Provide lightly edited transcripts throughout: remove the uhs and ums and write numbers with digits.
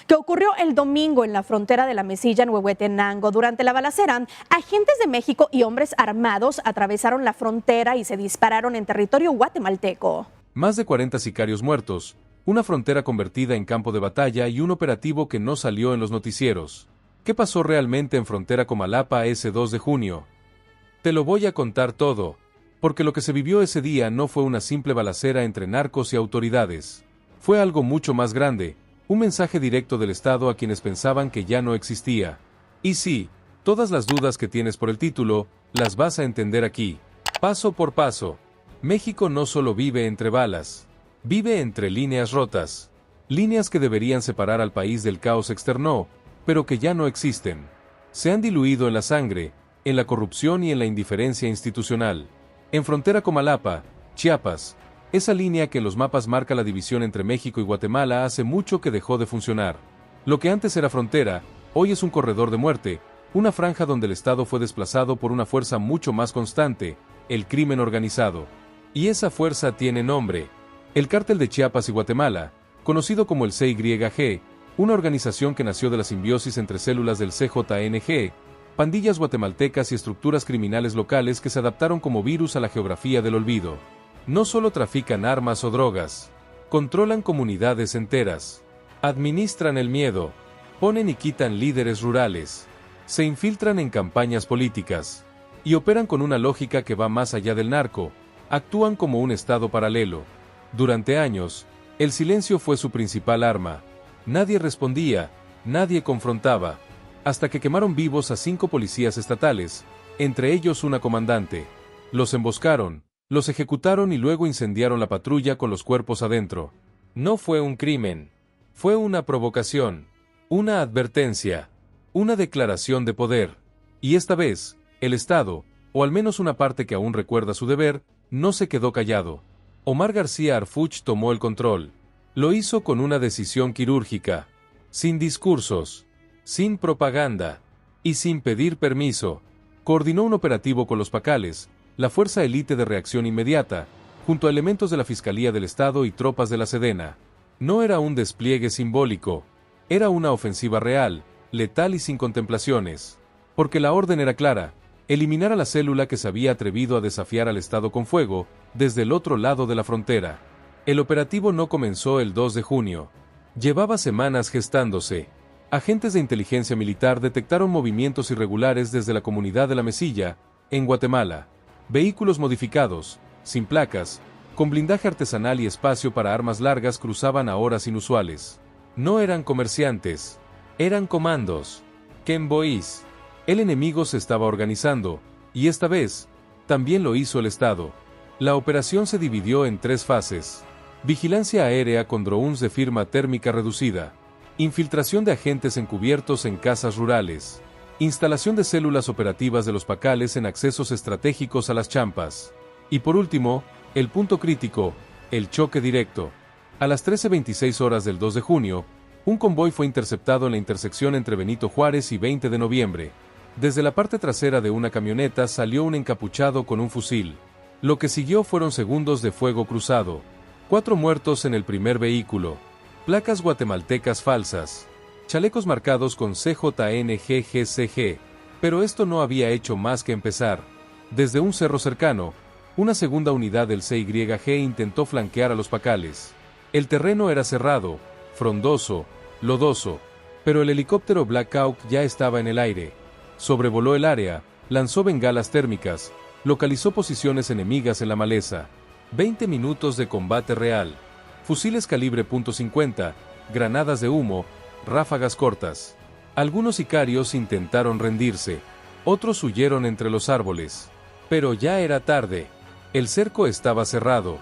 Que ocurrió el domingo en la frontera de La Mesilla en Huehuetenango. Durante la balacera, agentes de México y hombres armados atravesaron la frontera y se dispararon en territorio guatemalteco. Más de 40 sicarios muertos, una frontera convertida en campo de batalla y un operativo que no salió en los noticieros. ¿Qué pasó realmente en frontera Comalapa ese 2 de junio? Te lo voy a contar todo, porque lo que se vivió ese día no fue una simple balacera entre narcos y autoridades. Fue algo mucho más grande. Un mensaje directo del Estado a quienes pensaban que ya no existía. Y sí, todas las dudas que tienes por el título, las vas a entender aquí. Paso por paso. México no solo vive entre balas, vive entre líneas rotas. Líneas que deberían separar al país del caos externo, pero que ya no existen. Se han diluido en la sangre, en la corrupción y en la indiferencia institucional. En frontera Comalapa, Chiapas, esa línea que en los mapas marca la división entre México y Guatemala hace mucho que dejó de funcionar. Lo que antes era frontera, hoy es un corredor de muerte, una franja donde el Estado fue desplazado por una fuerza mucho más constante, el crimen organizado. Y esa fuerza tiene nombre: el Cártel de Chiapas y Guatemala, conocido como el CYG, una organización que nació de la simbiosis entre células del CJNG, pandillas guatemaltecas y estructuras criminales locales que se adaptaron como virus a la geografía del olvido. No solo trafican armas o drogas, controlan comunidades enteras, administran el miedo, ponen y quitan líderes rurales, se infiltran en campañas políticas, y operan con una lógica que va más allá del narco, actúan como un estado paralelo. Durante años, el silencio fue su principal arma. Nadie respondía, nadie confrontaba, hasta que quemaron vivos a 5 policías estatales, entre ellos una comandante. Los emboscaron, los ejecutaron y luego incendiaron la patrulla con los cuerpos adentro. No fue un crimen. Fue una provocación. Una advertencia. Una declaración de poder. Y esta vez, el Estado, o al menos una parte que aún recuerda su deber, no se quedó callado. Omar García Harfuch tomó el control. Lo hizo con una decisión quirúrgica. Sin discursos. Sin propaganda. Y sin pedir permiso. Coordinó un operativo con los Pacales, la fuerza élite de reacción inmediata, junto a elementos de la Fiscalía del Estado y tropas de la Sedena. No era un despliegue simbólico, era una ofensiva real, letal y sin contemplaciones. Porque la orden era clara: eliminar a la célula que se había atrevido a desafiar al Estado con fuego, desde el otro lado de la frontera. El operativo no comenzó el 2 de junio. Llevaba semanas gestándose. Agentes de inteligencia militar detectaron movimientos irregulares desde la comunidad de La Mesilla, en Guatemala. Vehículos modificados, sin placas, con blindaje artesanal y espacio para armas largas cruzaban a horas inusuales. No eran comerciantes, eran comandos. Ken Bois. El enemigo se estaba organizando, y esta vez, también lo hizo el Estado. La operación se dividió en 3 fases. Vigilancia aérea con drones de firma térmica reducida. Infiltración de agentes encubiertos en casas rurales. Instalación de células operativas de los Pacales en accesos estratégicos a las champas. Y por último, el punto crítico, el choque directo. A las 13:26 horas del 2 de junio, un convoy fue interceptado en la intersección entre Benito Juárez y 20 de noviembre. Desde la parte trasera de una camioneta salió un encapuchado con un fusil. Lo que siguió fueron segundos de fuego cruzado. 4 muertos en el primer vehículo. Placas guatemaltecas falsas. Chalecos marcados con CJNGGCG, pero esto no había hecho más que empezar. Desde un cerro cercano, una segunda unidad del CYG intentó flanquear a los Pacales. El terreno era cerrado, frondoso, lodoso, pero el helicóptero Black Hawk ya estaba en el aire. Sobrevoló el área, lanzó bengalas térmicas, localizó posiciones enemigas en la maleza. 20 minutos de combate real. Fusiles calibre .50, granadas de humo, ráfagas cortas. Algunos sicarios intentaron rendirse, otros huyeron entre los árboles. Pero ya era tarde. El cerco estaba cerrado.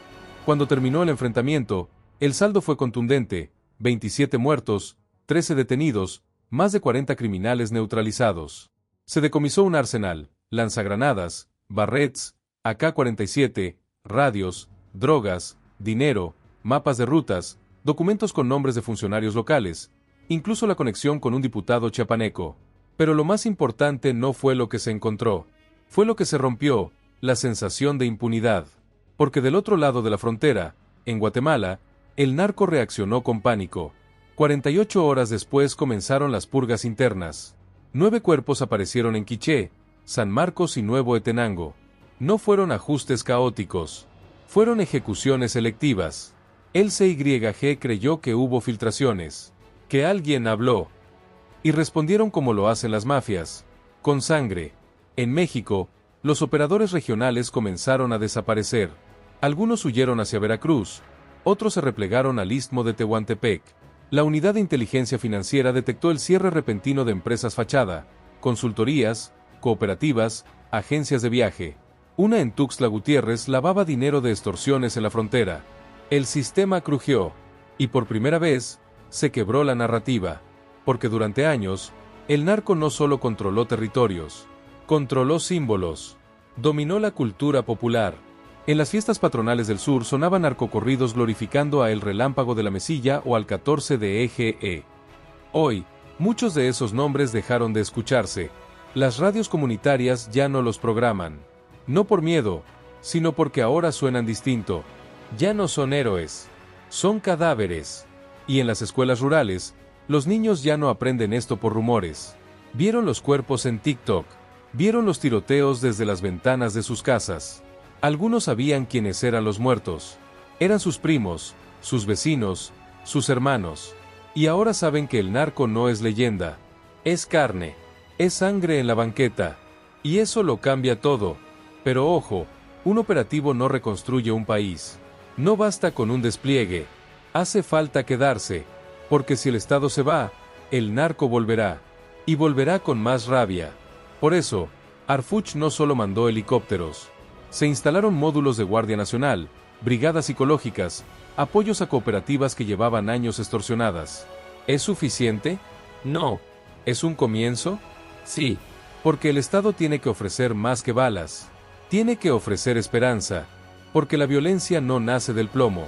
Cuando terminó el enfrentamiento, el saldo fue contundente: 27 muertos, 13 detenidos, más de 40 criminales neutralizados. Se decomisó un arsenal, lanzagranadas, barrets, AK-47, radios, drogas, dinero, mapas de rutas, documentos con nombres de funcionarios locales, incluso la conexión con un diputado chiapaneco. Pero lo más importante no fue lo que se encontró, fue lo que se rompió: la sensación de impunidad. Porque del otro lado de la frontera, en Guatemala, el narco reaccionó con pánico. 48 horas después comenzaron las purgas internas. 9 cuerpos aparecieron en Quiché, San Marcos y Nuevo Etenango. No fueron ajustes caóticos. Fueron ejecuciones selectivas. El CYG creyó que hubo filtraciones. Que alguien habló. Y respondieron como lo hacen las mafias. Con sangre. En México, los operadores regionales comenzaron a desaparecer. Algunos huyeron hacia Veracruz. Otros se replegaron al istmo de Tehuantepec. La unidad de inteligencia financiera detectó el cierre repentino de empresas fachada, consultorías, cooperativas, agencias de viaje. Una en Tuxtla Gutiérrez lavaba dinero de extorsiones en la frontera. El sistema crujió, y por primera vez, se quebró la narrativa, porque durante años, el narco no solo controló territorios, controló símbolos, dominó la cultura popular. En las fiestas patronales del sur sonaban narcocorridos glorificando a El Relámpago de la Mesilla o al 14 de EGE. Hoy, muchos de esos nombres dejaron de escucharse. Las radios comunitarias ya no los programan. No por miedo, sino porque ahora suenan distinto. Ya no son héroes, son cadáveres. Y en las escuelas rurales, los niños ya no aprenden esto por rumores. Vieron los cuerpos en TikTok, vieron los tiroteos desde las ventanas de sus casas. Algunos sabían quiénes eran los muertos. Eran sus primos, sus vecinos, sus hermanos. Y ahora saben que el narco no es leyenda. Es carne. Es sangre en la banqueta. Y eso lo cambia todo. Pero ojo, un operativo no reconstruye un país. No basta con un despliegue. Hace falta quedarse. Porque si el Estado se va, el narco volverá. Y volverá con más rabia. Por eso, Arfuch no solo mandó helicópteros. Se instalaron módulos de Guardia Nacional, brigadas psicológicas, apoyos a cooperativas que llevaban años extorsionadas. ¿Es suficiente? No. ¿Es un comienzo? Sí. Porque el Estado tiene que ofrecer más que balas. Tiene que ofrecer esperanza. Porque la violencia no nace del plomo.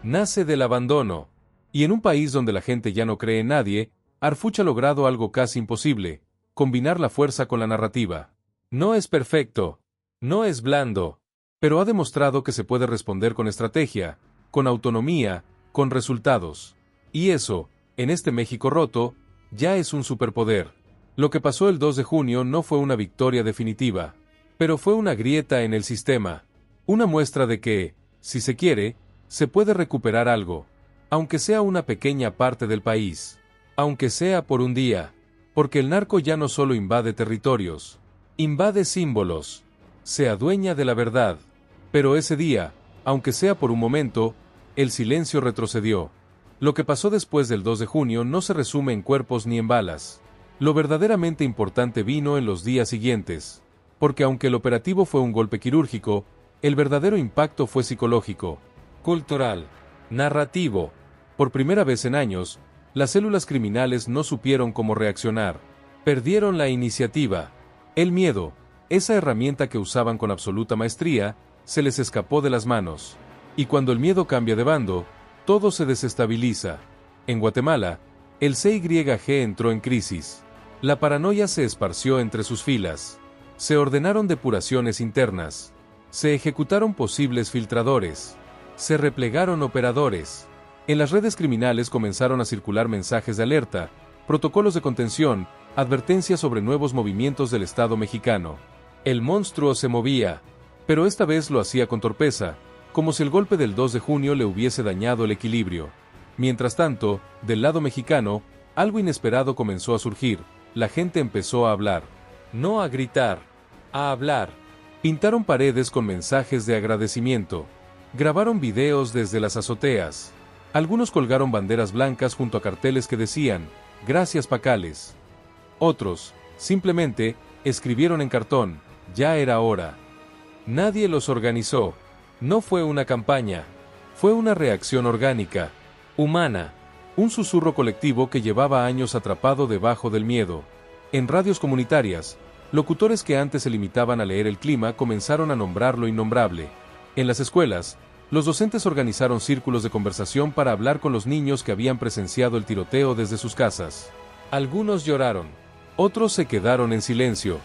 Nace del abandono. Y en un país donde la gente ya no cree en nadie, Arfuch ha logrado algo casi imposible: combinar la fuerza con la narrativa. No es perfecto. No es blando, pero ha demostrado que se puede responder con estrategia, con autonomía, con resultados. Y eso, en este México roto, ya es un superpoder. Lo que pasó el 2 de junio no fue una victoria definitiva, pero fue una grieta en el sistema. Una muestra de que, si se quiere, se puede recuperar algo, aunque sea una pequeña parte del país, aunque sea por un día, porque el narco ya no solo invade territorios, invade símbolos. Se adueña de la verdad. Pero ese día, aunque sea por un momento, el silencio retrocedió. Lo que pasó después del 2 de junio no se resume en cuerpos ni en balas. Lo verdaderamente importante vino en los días siguientes. Porque aunque el operativo fue un golpe quirúrgico, el verdadero impacto fue psicológico, cultural, narrativo. Por primera vez en años, las células criminales no supieron cómo reaccionar. Perdieron la iniciativa. El miedo, esa herramienta que usaban con absoluta maestría, se les escapó de las manos. Y cuando el miedo cambia de bando, todo se desestabiliza. En Guatemala, el CYG entró en crisis. La paranoia se esparció entre sus filas. Se ordenaron depuraciones internas. Se ejecutaron posibles filtradores. Se replegaron operadores. En las redes criminales comenzaron a circular mensajes de alerta, protocolos de contención, advertencias sobre nuevos movimientos del Estado mexicano. El monstruo se movía, pero esta vez lo hacía con torpeza, como si el golpe del 2 de junio le hubiese dañado el equilibrio. Mientras tanto, del lado mexicano, algo inesperado comenzó a surgir. La gente empezó a hablar. No a gritar, a hablar. Pintaron paredes con mensajes de agradecimiento. Grabaron videos desde las azoteas. Algunos colgaron banderas blancas junto a carteles que decían, "Gracias Pacales". Otros, simplemente, escribieron en cartón, "Ya era hora". Nadie los organizó. No fue una campaña. Fue una reacción orgánica, humana. Un susurro colectivo que llevaba años atrapado debajo del miedo. En radios comunitarias, locutores que antes se limitaban a leer el clima comenzaron a nombrar lo innombrable. En las escuelas, los docentes organizaron círculos de conversación para hablar con los niños que habían presenciado el tiroteo desde sus casas. Algunos lloraron. Otros se quedaron en silencio.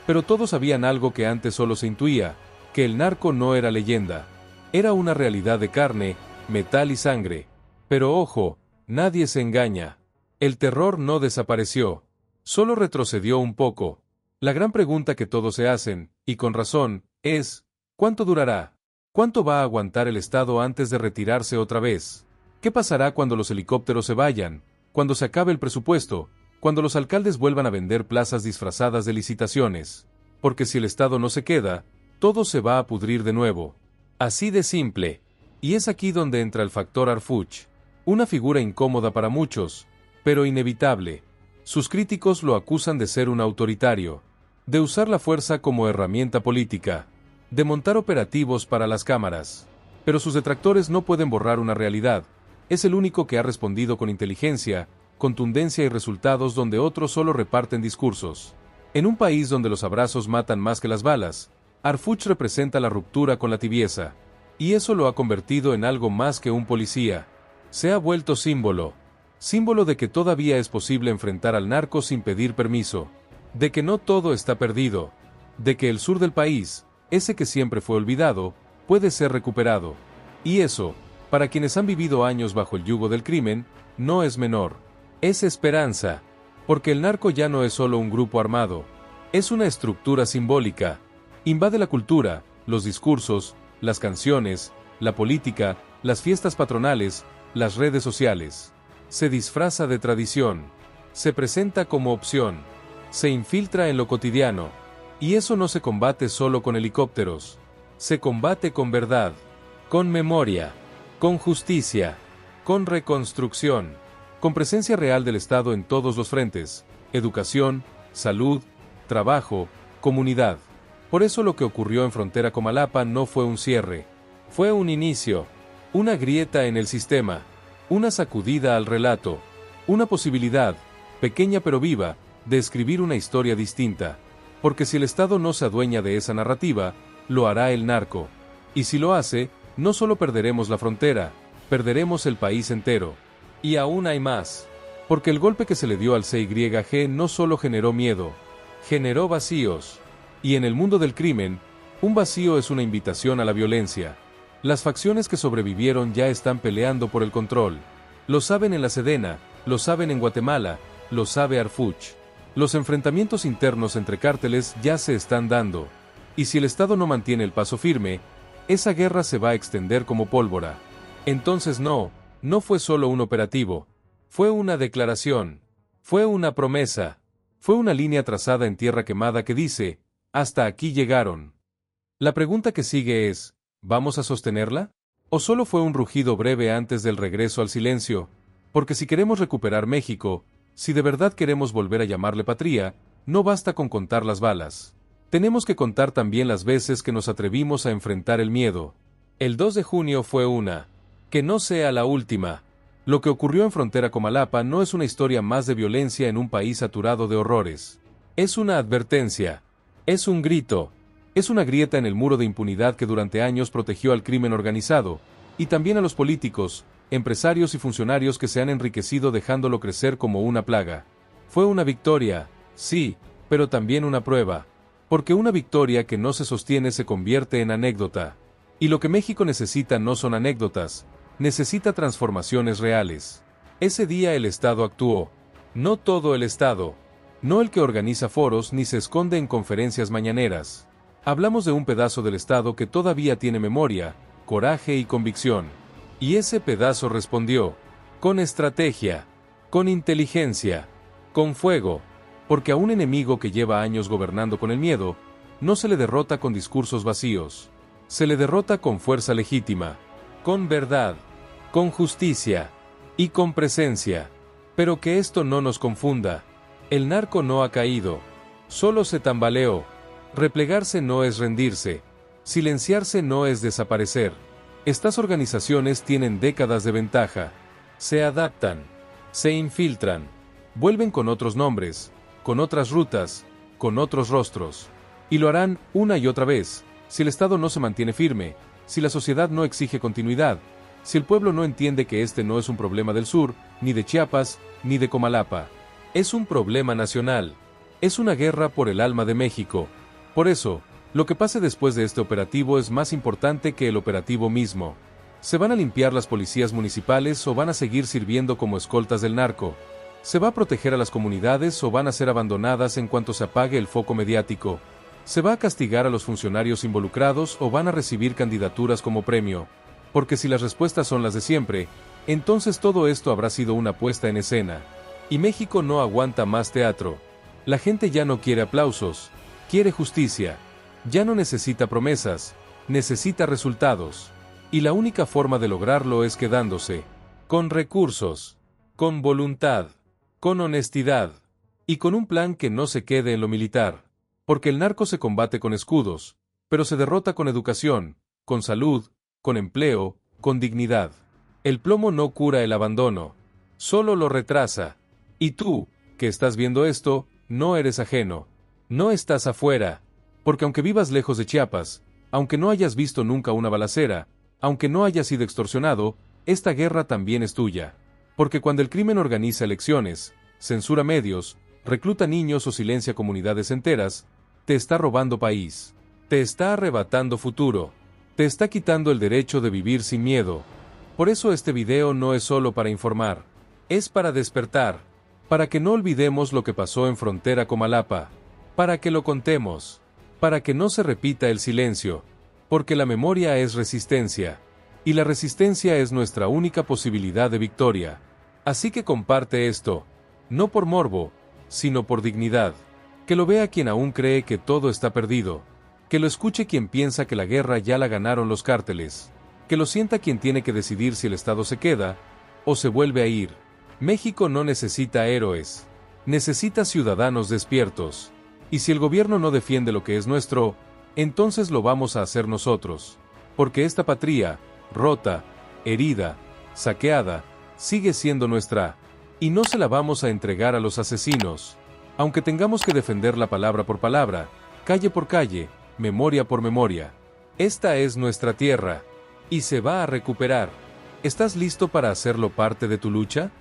Pero todos sabían algo que antes solo se intuía, que el narco no era leyenda. Era una realidad de carne, metal y sangre. Pero ojo, Nadie se engaña. El terror no desapareció. Solo retrocedió un poco. La gran pregunta que todos se hacen, y con razón, es, ¿cuánto durará? ¿Cuánto va a aguantar el Estado antes de retirarse otra vez? ¿Qué pasará cuando los helicópteros se vayan? Cuando se acabe el presupuesto, cuando los alcaldes vuelvan a vender plazas disfrazadas de licitaciones. Porque si el Estado no se queda, todo se va a pudrir de nuevo. Así de simple. Y es aquí donde entra el factor Arfuch. Una figura incómoda para muchos, pero inevitable. Sus críticos lo acusan de ser un autoritario, de usar la fuerza como herramienta política, de montar operativos para las cámaras. Pero sus detractores no pueden borrar una realidad. Es el único que ha respondido con inteligencia, contundencia y resultados donde otros solo reparten discursos. En un país donde los abrazos matan más que las balas, Arfuch representa la ruptura con la tibieza. Y eso lo ha convertido en algo más que un policía. Se ha vuelto símbolo. Símbolo de que todavía es posible enfrentar al narco sin pedir permiso. De que no todo está perdido. De que el sur del país, ese que siempre fue olvidado, puede ser recuperado. Y eso, para quienes han vivido años bajo el yugo del crimen, no es menor. Es esperanza. Porque el narco ya no es solo un grupo armado. Es una estructura simbólica. Invade la cultura, los discursos, las canciones, la política, las fiestas patronales, las redes sociales. Se disfraza de tradición. Se presenta como opción. Se infiltra en lo cotidiano. Y eso no se combate solo con helicópteros. Se combate con verdad, con memoria, con justicia, con reconstrucción, con presencia real del Estado en todos los frentes: educación, salud, trabajo, comunidad. Por eso lo que ocurrió en Frontera Comalapa no fue un cierre, fue un inicio, una grieta en el sistema, una sacudida al relato, una posibilidad, pequeña pero viva, de escribir una historia distinta. Porque si el Estado no se adueña de esa narrativa, lo hará el narco. Y si lo hace, no solo perderemos la frontera, perderemos el país entero. Y aún hay más. Porque el golpe que se le dio al CYG no solo generó miedo, generó vacíos. Y en el mundo del crimen, un vacío es una invitación a la violencia. Las facciones que sobrevivieron ya están peleando por el control. Lo saben en la Sedena, lo saben en Guatemala, lo sabe Arfuch. Los enfrentamientos internos entre cárteles ya se están dando. Y si el Estado no mantiene el paso firme, esa guerra se va a extender como pólvora. Entonces no fue solo un operativo. Fue una declaración. Fue una promesa. Fue una línea trazada en tierra quemada que dice: hasta aquí llegaron. La pregunta que sigue es, ¿vamos a sostenerla? ¿O solo fue un rugido breve antes del regreso al silencio? Porque si queremos recuperar México, si de verdad queremos volver a llamarle patria, no basta con contar las balas. Tenemos que contar también las veces que nos atrevimos a enfrentar el miedo. El 2 de junio fue una. Que no sea la última. Lo que ocurrió en Frontera Comalapa no es una historia más de violencia en un país saturado de horrores. Es una advertencia. Es un grito. Es una grieta en el muro de impunidad que durante años protegió al crimen organizado, y también a los políticos, empresarios y funcionarios que se han enriquecido dejándolo crecer como una plaga. Fue una victoria, sí, pero también una prueba. Porque una victoria que no se sostiene se convierte en anécdota. Y lo que México necesita no son anécdotas, necesita transformaciones reales. Ese día el Estado actuó. No todo el Estado. No el que organiza foros ni se esconde en conferencias mañaneras. Hablamos de un pedazo del Estado que todavía tiene memoria, coraje y convicción. Y ese pedazo respondió. Con estrategia. Con inteligencia. Con fuego. Porque a un enemigo que lleva años gobernando con el miedo, no se le derrota con discursos vacíos. Se le derrota con fuerza legítima. Con verdad. Con justicia. Y con presencia. Pero que esto no nos confunda. El narco no ha caído. Solo se tambaleó. Replegarse no es rendirse. Silenciarse no es desaparecer. Estas organizaciones tienen décadas de ventaja. Se adaptan. Se infiltran. Vuelven con otros nombres, con otras rutas, con otros rostros. Y lo harán una y otra vez, si el Estado no se mantiene firme, si la sociedad no exige continuidad, si el pueblo no entiende que este no es un problema del sur, ni de Chiapas, ni de Comalapa. Es un problema nacional. Es una guerra por el alma de México. Por eso, lo que pase después de este operativo es más importante que el operativo mismo. ¿Se van a limpiar las policías municipales o van a seguir sirviendo como escoltas del narco? ¿Se va a proteger a las comunidades o van a ser abandonadas en cuanto se apague el foco mediático? ¿Se va a castigar a los funcionarios involucrados o van a recibir candidaturas como premio? Porque si las respuestas son las de siempre, entonces todo esto habrá sido una puesta en escena. Y México no aguanta más teatro. La gente ya no quiere aplausos, quiere justicia. Ya no necesita promesas, necesita resultados. Y la única forma de lograrlo es quedándose, con recursos, con voluntad, con honestidad, y con un plan que no se quede en lo militar. Porque el narco se combate con escudos, pero se derrota con educación, con salud, con empleo, con dignidad. El plomo no cura el abandono, solo lo retrasa. Y tú, que estás viendo esto, no eres ajeno, no estás afuera, porque aunque vivas lejos de Chiapas, aunque no hayas visto nunca una balacera, aunque no hayas sido extorsionado, esta guerra también es tuya. Porque cuando el crimen organiza elecciones, censura medios, recluta niños o silencia comunidades enteras, te está robando país, te está arrebatando futuro, te está quitando el derecho de vivir sin miedo. Por eso este video no es solo para informar, es para despertar, para que no olvidemos lo que pasó en frontera Comalapa, para que lo contemos, para que no se repita el silencio, porque la memoria es resistencia, y la resistencia es nuestra única posibilidad de victoria. Así que comparte esto, no por morbo, sino por dignidad. Que lo vea quien aún cree que todo está perdido. Que lo escuche quien piensa que la guerra ya la ganaron los cárteles. Que lo sienta quien tiene que decidir si el Estado se queda o se vuelve a ir. México no necesita héroes. Necesita ciudadanos despiertos. Y si el gobierno no defiende lo que es nuestro, entonces lo vamos a hacer nosotros. Porque esta patria, rota, herida, saqueada, sigue siendo nuestra. Y no se la vamos a entregar a los asesinos. Aunque tengamos que defenderla palabra por palabra, calle por calle, memoria por memoria. Esta es nuestra tierra, y se va a recuperar. ¿Estás listo para hacerlo parte de tu lucha?